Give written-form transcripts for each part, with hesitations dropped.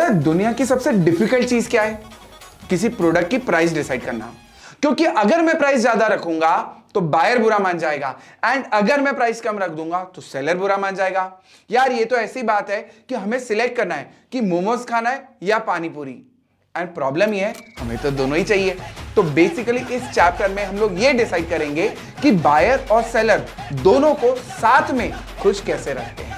पता है दुनिया की सबसे डिफिकल्ट चीज क्या है? किसी प्रोडक्ट की प्राइस डिसाइड करना। क्योंकि अगर मैं प्राइस ज्यादा रखूंगा तो बायर बुरा मान जाएगा, एंड अगर मैं प्राइस कम रख दूंगा तो सेलर बुरा मान जाएगा। यार ये तो ऐसी बात है कि हमें सिलेक्ट करना है कि मोमोज खाना है या पानी पूरी, एंड प्रॉब्लम ये है हमें तो दोनों ही चाहिए। तो बेसिकली इस चैप्टर में हम लोग ये डिसाइड करेंगे कि बायर और सेलर दोनों को साथ में खुश कैसे रखते हैं।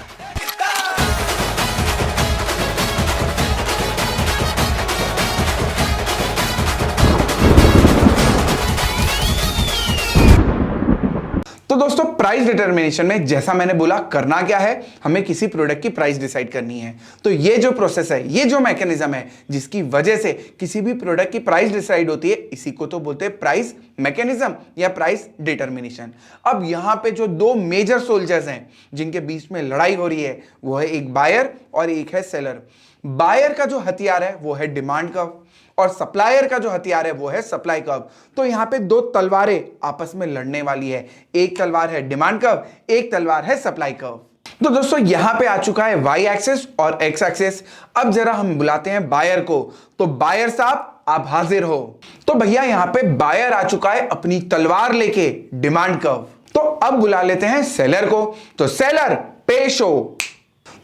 तो दोस्तों प्राइस डिटरमिनेशन में जैसा मैंने बोला करना क्या है, हमें किसी प्रोडक्ट की प्राइस डिसाइड करनी है। तो ये जो प्रोसेस है, ये जो मैकेनिज्म है जिसकी वजह से किसी भी प्रोडक्ट की प्राइस डिसाइड होती है, इसी को तो बोलते हैं प्राइस मैकेनिज्म या प्राइस डिटरमिनेशन। अब यहां पे जो दो मेजर सोल्जर्स हैं जिनके बीच में लड़ाई हो रही है वो है एक बायर और एक है सेलर। बायर का जो हथियार है वो है डिमांड कर्व और सप्लायर का जो हथियार है वो है सप्लाई कर्व। तो यहां पे दो तलवारें आपस में लड़ने वाली है, एक तलवार है डिमांड कर्व, एक तलवार है सप्लाई कर्व। तो दोस्तों यहां पे आ चुका है वाई एक्सिस और एक्स एक्सिस। अब जरा हम बुलाते हैं बायर को। तो बायर साहब आप हाजिर हो। तो भैया यहां पे बायर आ चुका है अपनी तलवार लेके डिमांड कर्व। तो अब बुला लेते हैं सेलर को। तो सेलर पेश हो।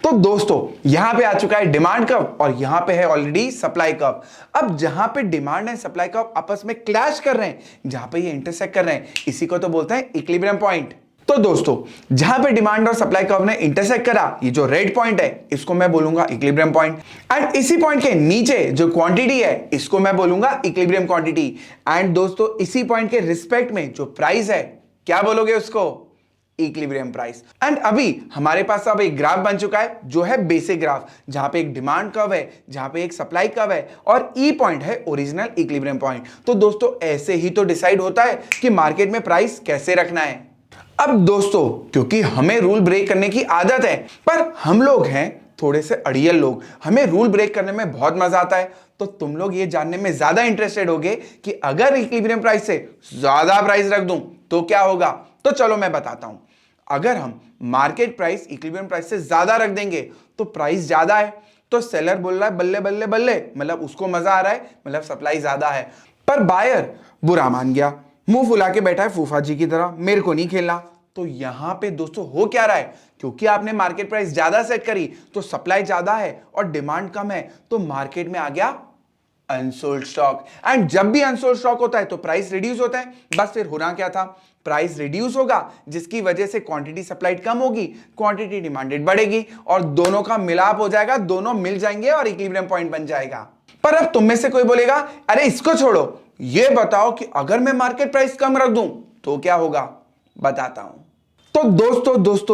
तो दोस्तों यहां पे आ चुका है डिमांड कर्व और यहां पे है ऑलरेडी सप्लाई कर्व। अब जहां पे डिमांड एंड सप्लाई कर्व आपस में क्लैश कर रहे हैं, जहां पे ये इंटरसेक्ट कर रहे हैं, इसी को तो बोलते हैं इक्विलिब्रियम पॉइंट। तो दोस्तों जहां पे डिमांड और सप्लाई कर्व ने इंटरसेक्ट करा, ये जो रेड पॉइंट है इसको मैं बोलूंगा इक्विलिब्रियम पॉइंट, एंड इसी पॉइंट के नीचे जो क्वांटिटी है इसको मैं बोलूंगा इक्विलिब्रियम क्वांटिटी। एंड दोस्तों इसी पॉइंट के रिस्पेक्ट में जो प्राइस है, क्या बोलोगे उसको? Equilibrium price. एंड अभी हमारे पास अब एक ग्राफ बन चुका है जो है बेसिक ग्राफ, जहां पे एक डिमांड कर्व है, जहां पे एक सप्लाई कर्व है और ई पॉइंट है ओरिजिनल इक्विलिब्रियम पॉइंट। तो दोस्तों ऐसे ही तो डिसाइड होता है कि मार्केट में प्राइस कैसे रखना है। अब दोस्तों क्योंकि हमें रूल ब्रेक करने की आदत है, पर हम लोग हैं थोड़े से अड़ियल लोग, हमें रूल ब्रेक करने में बहुत मजा आता है। तो तुम लोग ये जानने में ज्यादा इंटरेस्टेड होगे कि अगर इक्विलिब्रियम प्राइस से ज्यादा प्राइस रख दूं तो क्या होगा। तो चलो मैं बताता हूं। अगर हम मार्केट प्राइस इक्विलिब्रियम प्राइस से ज्यादा रख देंगे तो प्राइस ज्यादा है, तो सेलर बोल रहा है बल्ले बल्ले बल्ले, मतलब उसको मजा आ रहा है, मतलब सप्लाई ज्यादा है। पर बायर बुरा मान गया, मुंह फुला के बैठा है फूफा जी की तरह, मेरे को नहीं खेलना। तो यहां पे दोस्तों हो क्या रहा है, क्योंकि आपने मार्केट प्राइस ज्यादा सेट करी तो सप्लाई ज्यादा है और डिमांड कम है, तो मार्केट में आ गया अनसोल्ड स्टॉक। एंड जब भी अनसोल्ड स्टॉक होता है तो प्राइस रिड्यूस होता है। बस फिर होना क्या था, प्राइस रिड्यूस होगा जिसकी वजह से क्वांटिटी सप्लाइड कम होगी, क्वांटिटी डिमांडेड बढ़ेगी और दोनों का मिलाप हो जाएगा, दोनों मिल जाएंगे और इक्विलिब्रियम पॉइंट बन जाएगा। पर अब तुम में से कोई बोलेगा अरे इसको छोड़ो, ये बताओ कि अगर मैं मार्केट प्राइस कम रख दूं तो क्या होगा। बताता हूं। तो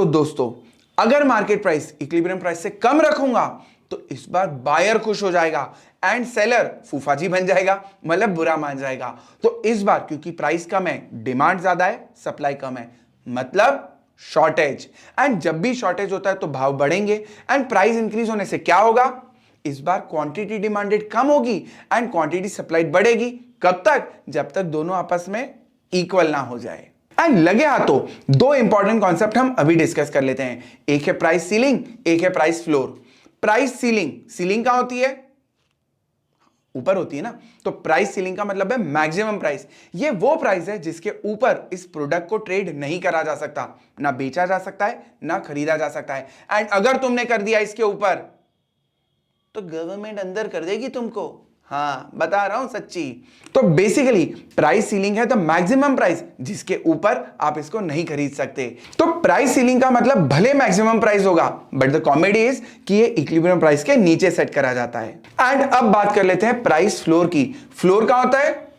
दोस्तों अगर मार्केट प्राइस इक्विलिब्रियम प्राइस से कम रखूंगा तो इस बार बायर खुश हो जाएगा एंड सेलर फूफा जी बन जाएगा, मतलब बुरा मान जाएगा। तो इस बार क्योंकि प्राइस कम है, डिमांड ज्यादा है, सप्लाई कम है, मतलब शॉर्टेज। एंड जब भी शॉर्टेज होता है तो भाव बढ़ेंगे एंड प्राइस इंक्रीज होने से क्या होगा, इस बार क्वांटिटी डिमांडेड कम होगी एंड क्वांटिटी सप्लाइड बढ़ेगी। कब तक? जब तक दोनों आपस में इक्वल ना हो जाए। एंड लगे हाथों दो इंपॉर्टेंट कॉन्सेप्ट हम अभी डिस्कस कर लेते हैं। एक है प्राइस सीलिंग, एक है प्राइस फ्लोर। प्राइस सीलिंग क्या होती है? ऊपर होती है ना। तो प्राइस सीलिंग का मतलब है मैक्सिमम प्राइस। ये वो प्राइस है जिसके ऊपर इस प्रोडक्ट को ट्रेड नहीं करा जा सकता, ना बेचा जा सकता है, ना खरीदा जा सकता है। एंड अगर तुमने कर दिया इसके ऊपर तो गवर्नमेंट अंदर कर देगी तुमको। हाँ बता रहा हूं सच्ची। तो बेसिकली प्राइस सीलिंग है द मैक्सिमम प्राइस जिसके ऊपर आप इसको नहीं खरीद सकते। तो प्राइस सीलिंग का मतलब भले मैक्सिमम प्राइस होगा, बट द कॉमेडी इज कि ये इक्विलिब्रियम प्राइस के नीचे सेट करा जाता है। एंड अब बात कर लेते हैं प्राइस फ्लोर की। फ्लोर क्या होता है?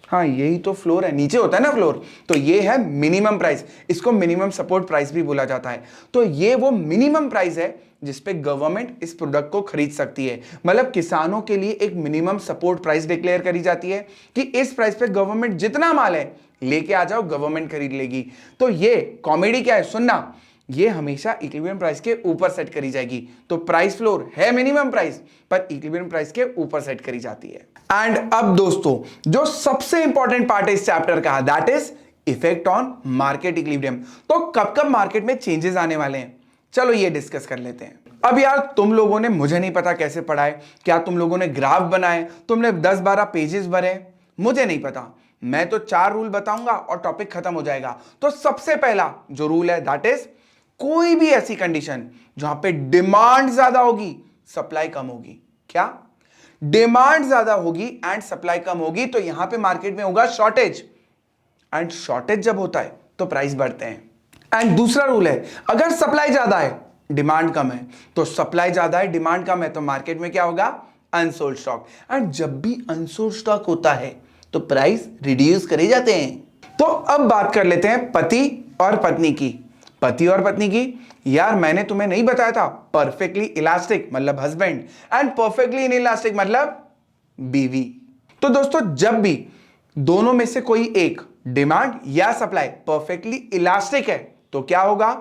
हाँ यही तो फ्लोर है, नीचे होता है ना फ्लोर। तो ये है मिनिमम प्राइस, इसको मिनिमम सपोर्ट प्राइस भी बोला जाता है। तो ये वो मिनिमम प्राइस है जिसपे गवर्नमेंट इस प्रोडक्ट को खरीद सकती है। मतलब किसानों के लिए एक मिनिमम सपोर्ट प्राइस डिक्लेयर करी जाती है कि इस प्राइस पे गवर्नमेंट जितना माल है लेके आ जाओ, गवर्नमेंट खरीद लेगी। तो ये कॉमेडी क्या है सुनना, ये हमेशा इक्विलिब्रियम प्राइस के ऊपर सेट करी जाएगी। तो प्राइस फ्लोर है मिनिमम प्राइस, पर इक्विलिब्रियम प्राइस के ऊपर सेट करी जाती है। एंड अब दोस्तों जो सबसे इंपॉर्टेंट पार्ट है इस चैप्टर का, that is effect on market equilibrium. तो कब कब मार्केट में चेंजेस आने वाले हैं, चलो ये डिस्कस कर लेते हैं। अब यार तुम लोगों ने, मुझे नहीं पता कैसे पढ़ाए, क्या तुम लोगों ने ग्राफ बनाए, तुमने 10-12 पेजेस भरे, मुझे नहीं पता। मैं तो 4 रूल बताऊंगा और टॉपिक खत्म हो जाएगा। तो सबसे पहला जो रूल है दैट इज, कोई भी ऐसी कंडीशन जहां पे डिमांड ज्यादा होगी सप्लाई कम होगी। क्या? डिमांड ज्यादा होगी एंड सप्लाई कम होगी, तो यहां पे मार्केट में होगा शॉर्टेज, एंड शॉर्टेज जब होता है तो प्राइस बढ़ते हैं। एंड दूसरा रूल है, अगर सप्लाई ज्यादा है डिमांड कम है, तो सप्लाई ज्यादा है डिमांड कम है तो मार्केट में क्या होगा? Unsold stock. एंड जब भी अनसोल्ड स्टॉक होता है तो प्राइस रिड्यूस करे जाते हैं। तो अब बात कर लेते हैं पति और पत्नी की। पति और पत्नी की, यार मैंने तुम्हें नहीं बताया था परफेक्टली इलास्टिक मतलब हस्बैंड एंड परफेक्टली इनइलास्टिक मतलब बीवी। तो दोस्तों जब भी दोनों में से कोई एक डिमांड या सप्लाई परफेक्टली इलास्टिक है तो क्या होगा?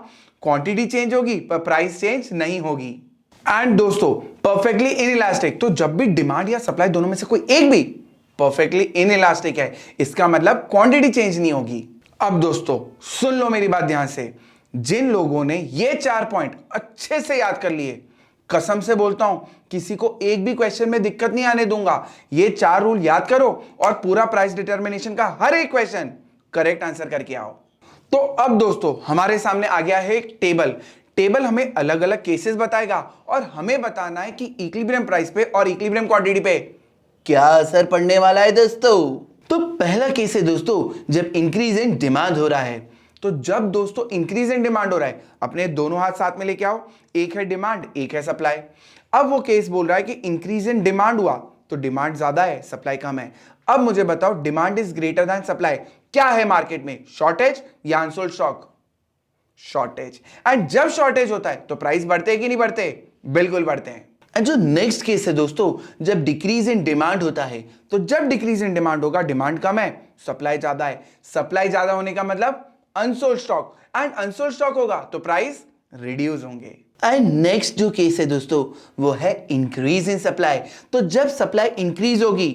क्वांटिटी चेंज होगी पर प्राइस चेंज नहीं होगी। एंड दोस्तों परफेक्टली इनइलास्टिक, तो जब भी डिमांड या सप्लाई दोनों में से कोई एक भी परफेक्टली इनइलास्टिक है, इसका मतलब क्वांटिटी चेंज नहीं होगी। अब दोस्तों सुन लो मेरी बात ध्यान से, जिन लोगों ने ये 4 पॉइंट अच्छे से याद कर लिए, कसम से बोलता हूं किसी को एक भी क्वेश्चन में दिक्कत नहीं आने दूंगा। ये 4 रूल याद करो और पूरा प्राइस डिटर्मिनेशन का हर एक क्वेश्चन करेक्ट आंसर करके आओ। तो अब दोस्तों हमारे सामने आ गया है एक टेबल हमें अलग अलग केसेस बताएगा और हमें बताना है कि इक्विलिब्रियम प्राइस पे और इक्विलिब्रियम क्वांटिटी पे क्या असर पड़ने वाला है दोस्तों। तो पहला केस है दोस्तों, जब इंक्रीज इन डिमांड हो रहा है। तो जब दोस्तों इंक्रीज इन डिमांड हो रहा है, अपने दोनों हाथ साथ में लेके आओ, एक है डिमांड एक है सप्लाई। अब वो केस बोल रहा है कि इंक्रीज इन डिमांड हुआ तो डिमांड ज्यादा है सप्लाई कम है। अब मुझे बताओ demand is greater than supply, क्या है मार्केट में? शॉर्टेज या अनसोल्ड स्टॉक? शॉर्टेज। एंड जब शॉर्टेज होता है तो प्राइस बढ़ते हैं कि नहीं बढ़ते? बिल्कुल बढ़ते हैं। एंड जो नेक्स्ट केस है दोस्तों, जब डिक्रीज इन डिमांड होता है, तो जब डिक्रीज इन डिमांड होगा डिमांड कम है सप्लाई ज्यादा है, सप्लाई ज्यादा होने का मतलब unsold stock, and unsold stock होगा तो प्राइस रिड्यूस होंगे। एंड नेक्स्ट जो केस है दोस्तों वो है इंक्रीज इन सप्लाई। तो जब सप्लाई इंक्रीज होगी,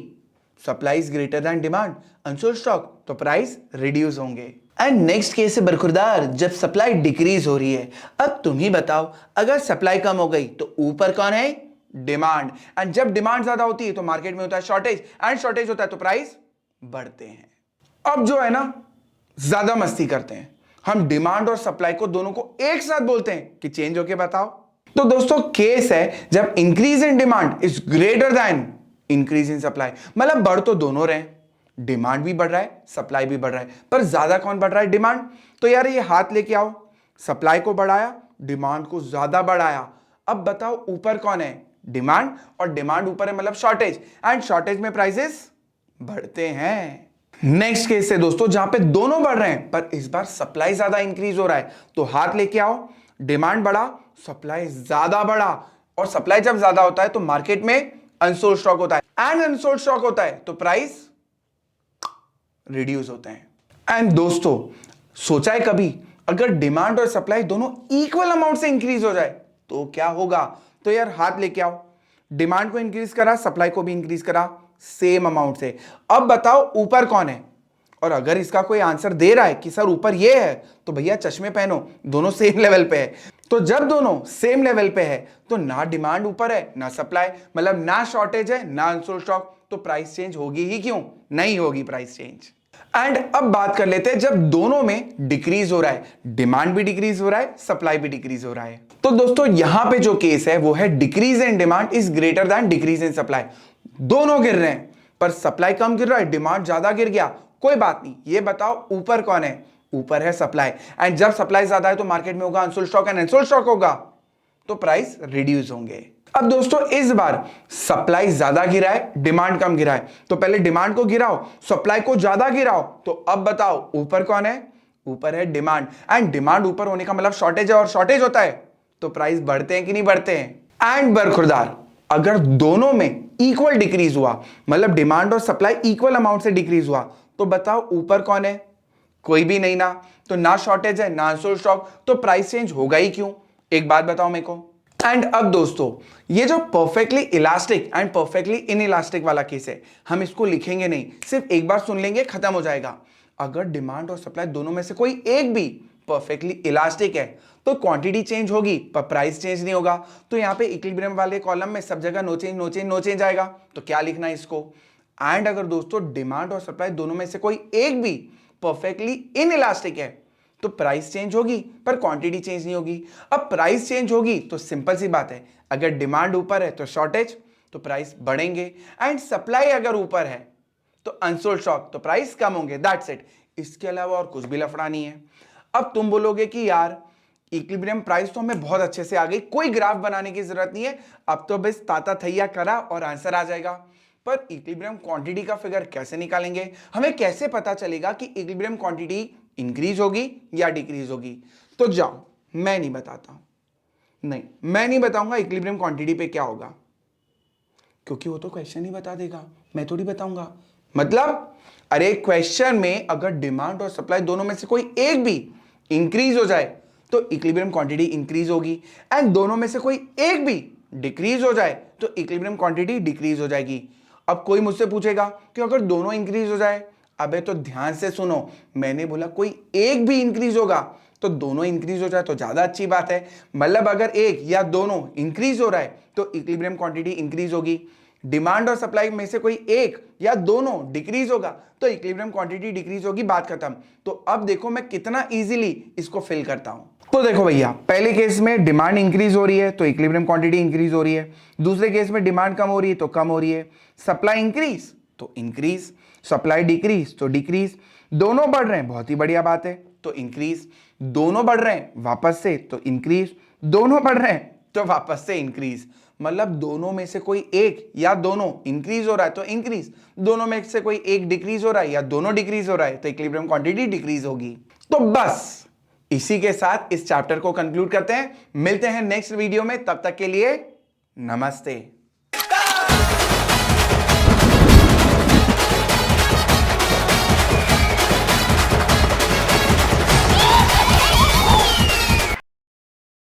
supply is greater than demand, unsold stock, तो प्राइस रिड्यूस होंगे। एंड नेक्स्ट केस है बरखुरदार, जब सप्लाई डिक्रीज हो रही है। अब तुम ही बताओ, अगर सप्लाई कम हो गई तो ऊपर कौन है? डिमांड। एंड जब डिमांड ज्यादा होती है तो मार्केट में होता है शॉर्टेज, एंड शॉर्टेज होता है तो प्राइस बढ़ते हैं। अब जो है ना, ज्यादा मस्ती करते हैं, हम डिमांड और सप्लाई को दोनों को एक साथ बोलते हैं कि चेंज होके बताओ। तो दोस्तों केस है जब increase in demand is greater than increase in supply, मतलब बढ़ तो दोनों रहे, डिमांड भी बढ़ रहा है सप्लाई भी बढ़ रहा है, पर ज्यादा कौन बढ़ रहा है? डिमांड। तो यार ये हाथ लेके आओ, सप्लाई को बढ़ाया डिमांड को ज्यादा बढ़ाया। अब बताओ ऊपर कौन है? डिमांड, और डिमांड ऊपर है मतलब शॉर्टेज, एंड शॉर्टेज में प्राइसेस बढ़ते हैं। नेक्स्ट केस है दोस्तों जहां पे दोनों बढ़ रहे हैं पर इस बार सप्लाई ज्यादा इंक्रीज हो रहा है। तो हाथ लेके आओ, डिमांड बढ़ा सप्लाई ज्यादा बढ़ा, और सप्लाई जब ज्यादा होता है तो मार्केट में अनसोल्ड स्टॉक होता है, एंड अनसोल्ड स्टॉक होता है तो प्राइस रिड्यूस होते हैं। एंड दोस्तों सोचा है कभी अगर डिमांड और सप्लाई दोनों इक्वल अमाउंट से इंक्रीज हो जाए तो क्या होगा? तो यार हाथ लेके आओ, डिमांड को इंक्रीज करा सप्लाई को भी इंक्रीज करा सेम अमाउंट से। अब बताओ ऊपर कौन है? और अगर इसका कोई आंसर दे रहा है कि सर ऊपर ये है, तो भैया चश्मे पहनो, दोनों सेम लेवल पे है। तो जब दोनों सेम लेवल पे है तो ना डिमांड ऊपर है ना सप्लाई, मतलब ना शॉर्टेज है ना अनसोल्ड स्टॉक, तो प्राइस चेंज होगी ही क्यों? नहीं होगी प्राइस चेंज। एंड अब बात कर लेते हैं जब दोनों में डिक्रीज हो रहा है, डिमांड भी डिक्रीज हो रहा है सप्लाई भी डिक्रीज हो रहा है। तो दोस्तों यहां पे जो केस है वो है decrease in demand is greater than decrease in supply. दोनों गिर रहे हैं पर सप्लाई कम गिर रहा है, डिमांड ज्यादा गिर गया, कोई बात नहीं। ये बताओ ऊपर कौन है? ऊपर है सप्लाई, एंड जब सप्लाई ज्यादा है तो मार्केट में होगा unsold stock, and unsold stock होगा तो प्राइस रिड्यूस होंगे। अब दोस्तों इस बार सप्लाई ज्यादा गिरा है डिमांड कम गिरा है, तो पहले डिमांड को गिराओ सप्लाई को ज्यादा गिराओ। तो अब बताओ ऊपर कौन है? ऊपर है डिमांड, एंड डिमांड ऊपर होने का मतलब शॉर्टेज है, और शॉर्टेज होता है तो प्राइस बढ़ते हैं कि नहीं बढ़ते हैं? एंड बरखुरदार अगर दोनों में इक्वल डिक्रीज हुआ, मतलब डिमांड और सप्लाई इक्वल अमाउंट से डिक्रीज हुआ, तो बताओ ऊपर कौन है? कोई भी नहीं ना, तो ना शॉर्टेज है ना अनसोल्ड स्टॉक, तो प्राइस चेंज होगा ही क्यों? एक बात बताओ मेरे को। एंड अब दोस्तों ये जो perfectly elastic and perfectly inelastic वाला केस है, हम इसको लिखेंगे नहीं, सिर्फ एक बार सुन लेंगे खत्म हो जाएगा। अगर डिमांड और सप्लाई दोनों में से कोई एक भी परफेक्टली इलास्टिक है तो क्वांटिटी चेंज होगी पर प्राइस चेंज नहीं होगा। तो यहाँ पे इक्विलिब्रियम वाले कॉलम में सब जगह no change no change no change आएगा। तो क्या लिखना है इसको? एंड अगर दोस्तों डिमांड और सप्लाई दोनों में से कोई एक भी परफेक्टली इनइलास्टिक है तो प्राइस चेंज होगी पर क्वांटिटी चेंज नहीं होगी। अब प्राइस चेंज होगी तो सिंपल सी बात है, अगर डिमांड ऊपर है तो शॉर्टेज तो प्राइस बढ़ेंगे, एंड सप्लाई अगर ऊपर है तो अनसोल्ड स्टॉक तो प्राइस कम होंगे। दैट्स इट, इसके अलावा और कुछ भी लफड़ा नहीं है। अब तुम बोलोगे कि यार इक्विलिब्रियम प्राइस तो हमें बहुत अच्छे से आ गई, कोई ग्राफ बनाने की जरूरत नहीं है, अब तो बस ताता थैया करा और आंसर आ जाएगा। पर इक्विलिब्रियम क्वांटिटी का फिगर कैसे निकालेंगे? हमें कैसे पता चलेगा कि इक्विलिब्रियम क्वांटिटी इंक्रीज होगी या डिक्रीज होगी? तो जाओ, मैं नहीं बताता, नहीं मैं नहीं बताऊंगा इक्विलिब्रियम क्वांटिटी पे क्या होगा, क्योंकि वो तो क्वेश्चन ही बता देगा, मैं थोड़ी बताऊंगा। मतलब अरे क्वेश्चन में अगर डिमांड और सप्लाई दोनों में से कोई एक भी इंक्रीज हो जाए तो इक्विलिब्रियम क्वांटिटी इंक्रीज होगी, एंड दोनों में से कोई एक भी डिक्रीज हो जाए तो इक्विलिब्रियम क्वांटिटी डिक्रीज हो जाएगी। अब कोई मुझसे पूछेगा कि अगर दोनों इंक्रीज हो जाए, अबे तो ध्यान से सुनो, मैंने बोला कोई एक भी इंक्रीज होगा तो दोनों इंक्रीज हो जाए तो ज्यादा अच्छी बात है। मतलब अगर एक या दोनों इंक्रीज हो रहा है तो इक्विलिब्रियम क्वांटिटी इंक्रीज होगी। डिमांड और सप्लाई में से कोई एक या दोनों डिक्रीज होगा तो इक्विलिब्रियम क्वांटिटी डिक्रीज होगी, बात खत्म। तो अब देखो मैं कितना इजीली इसको फिल करता हूं। तो देखो भैया, पहले केस में डिमांड इंक्रीज हो रही है तो इक्विलिब्रियम क्वांटिटी इंक्रीज हो रही है, दूसरे केस में डिमांड कम हो रही है तो कम हो रही है, सप्लाई इंक्रीज तो इंक्रीज, सप्लाई डिक्रीज तो डिक्रीज, दोनों बढ़ रहे हैं बहुत ही बढ़िया बात है तो इंक्रीज, दोनों बढ़ रहे हैं वापस से तो इंक्रीज, दोनों बढ़ रहे हैं तो वापस से इंक्रीज। मतलब दोनों में से कोई एक या दोनों इंक्रीज हो रहा है तो इंक्रीज, दोनों में से कोई एक डिक्रीज हो रहा है या दोनों डिक्रीज हो रहा है तो इक्विलिब्रियम क्वांटिटी डिक्रीज होगी। तो बस इसी के साथ इस चैप्टर को कंक्लूड करते हैं, मिलते हैं नेक्स्ट वीडियो में, तब तक के लिए नमस्ते।